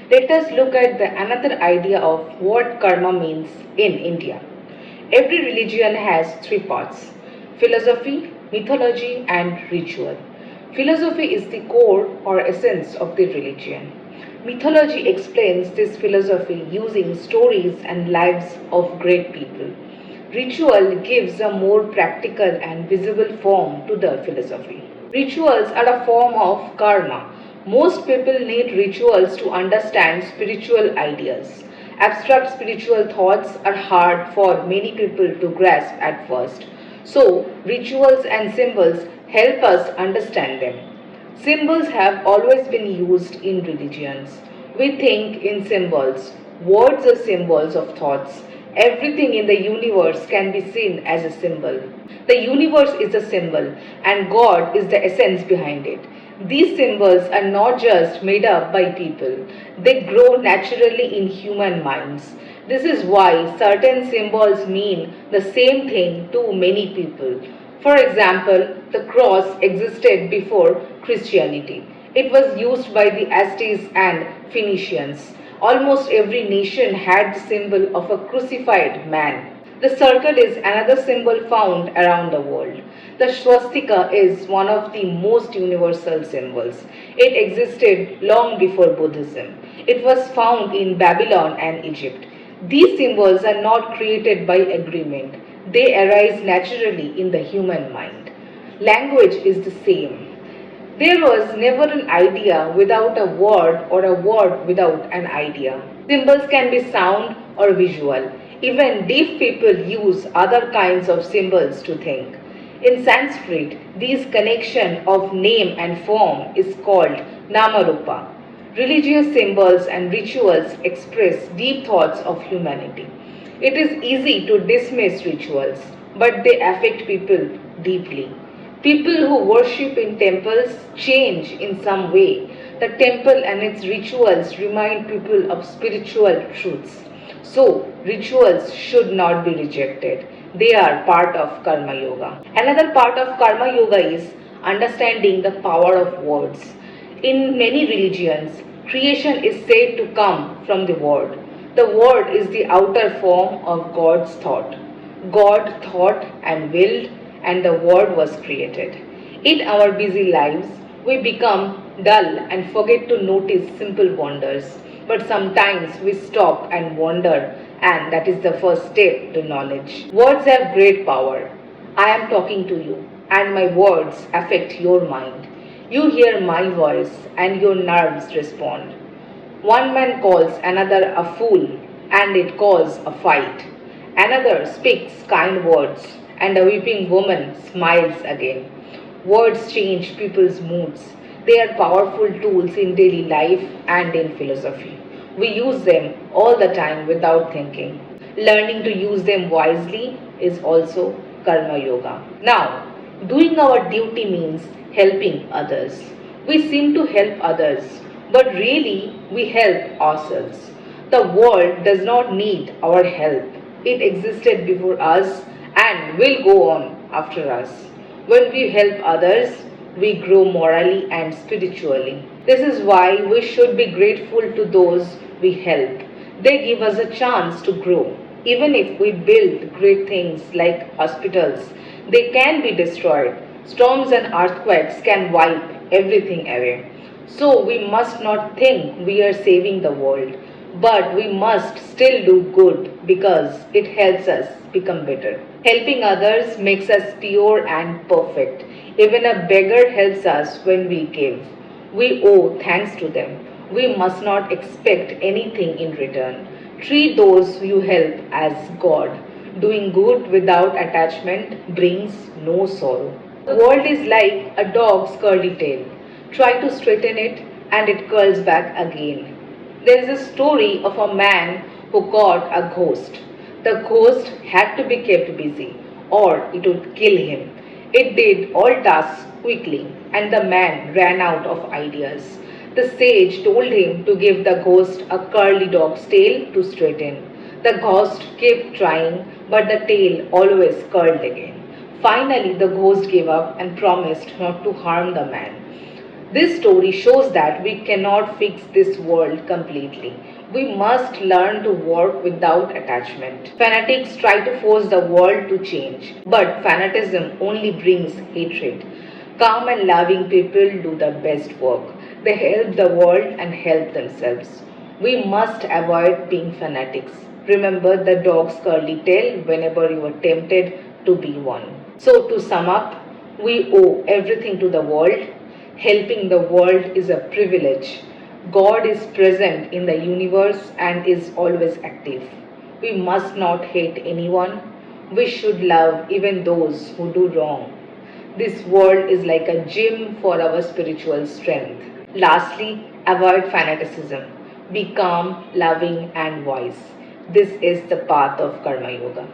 Let us look at the another idea of what karma means in India. Every religion has three parts: philosophy, mythology, and ritual. Philosophy is the core or essence of the religion. Mythology explains this philosophy using stories and lives of great people. Ritual gives a more practical and visible form to the philosophy. Rituals are a form of karma. Most people need rituals to understand spiritual ideas. Abstract spiritual thoughts are hard for many people to grasp at first. So, rituals and symbols help us understand them. Symbols have always been used in religions. We think in symbols. Words are symbols of thoughts. Everything in the universe can be seen as a symbol. The universe is a symbol, and God is the essence behind it. These symbols are not just made up by people, they grow naturally in human minds. This is why certain symbols mean the same thing to many people. For example, the cross existed before Christianity. It was used by the Aztecs and Phoenicians. Almost every nation had the symbol of a crucified man. The circle is another symbol found around the world. The swastika is one of the most universal symbols. It existed long before Buddhism. It was found in Babylon and Egypt. These symbols are not created by agreement, they arise naturally in the human mind. Language is the same. There was never an idea without a word or a word without an idea. Symbols can be sound or visual. Even deaf people use other kinds of symbols to think. In Sanskrit, this connection of name and form is called namarupa. Religious symbols and rituals express deep thoughts of humanity. It is easy to dismiss rituals, but they affect people deeply. People who worship in temples change in some way. The temple and its rituals remind people of spiritual truths. So, rituals should not be rejected. They are part of Karma Yoga. Another part of Karma Yoga is understanding the power of words. In many religions, creation is said to come from the Word. The Word is the outer form of God's thought. God thought and willed, and the Word was created. In our busy lives, we become dull and forget to notice simple wonders. But sometimes we stop and wonder, and that is the first step to knowledge. Words have great power. I am talking to you, and my words affect your mind. You hear my voice, and your nerves respond. One man calls another a fool, and it causes a fight. Another speaks kind words, and a weeping woman smiles again. Words change people's moods. They are powerful tools in daily life and in philosophy. We use them all the time without thinking. Learning to use them wisely is also Karma Yoga. Now, doing our duty means helping others. We seem to help others, but really we help ourselves. The world does not need our help. It existed before us and will go on after us. When we help others, we grow morally and spiritually. This is why we should be grateful to those we help. They give us a chance to grow. Even if we build great things like hospitals, they can be destroyed. Storms and earthquakes can wipe everything away. So we must not think we are saving the world, but we must still do good because it helps us become better. Helping others makes us pure and perfect. Even a beggar helps us when we give. We owe thanks to them. We must not expect anything in return. Treat those you help as God. Doing good without attachment brings no sorrow. The world is like a dog's curly tail. Try to straighten it and it curls back again. There is a story of a man who caught a ghost. The ghost had to be kept busy or it would kill him. It did all tasks quickly and the man ran out of ideas. The sage told him to give the ghost a curly dog's tail to straighten. The ghost kept trying, but the tail always curled again. Finally, the ghost gave up and promised not to harm the man. This story shows that we cannot fix this world completely. We must learn to work without attachment. Fanatics try to force the world to change, but fanaticism only brings hatred. Calm and loving people do the best work. They help the world and help themselves. We must avoid being fanatics. Remember the dog's curly tail whenever you are tempted to be one. So, to sum up, we owe everything to the world. Helping the world is a privilege. God is present in the universe and is always active. We must not hate anyone. We should love even those who do wrong. This world is like a gym for our spiritual strength. Lastly, avoid fanaticism. Be calm, loving, and wise. This is the path of Karma Yoga.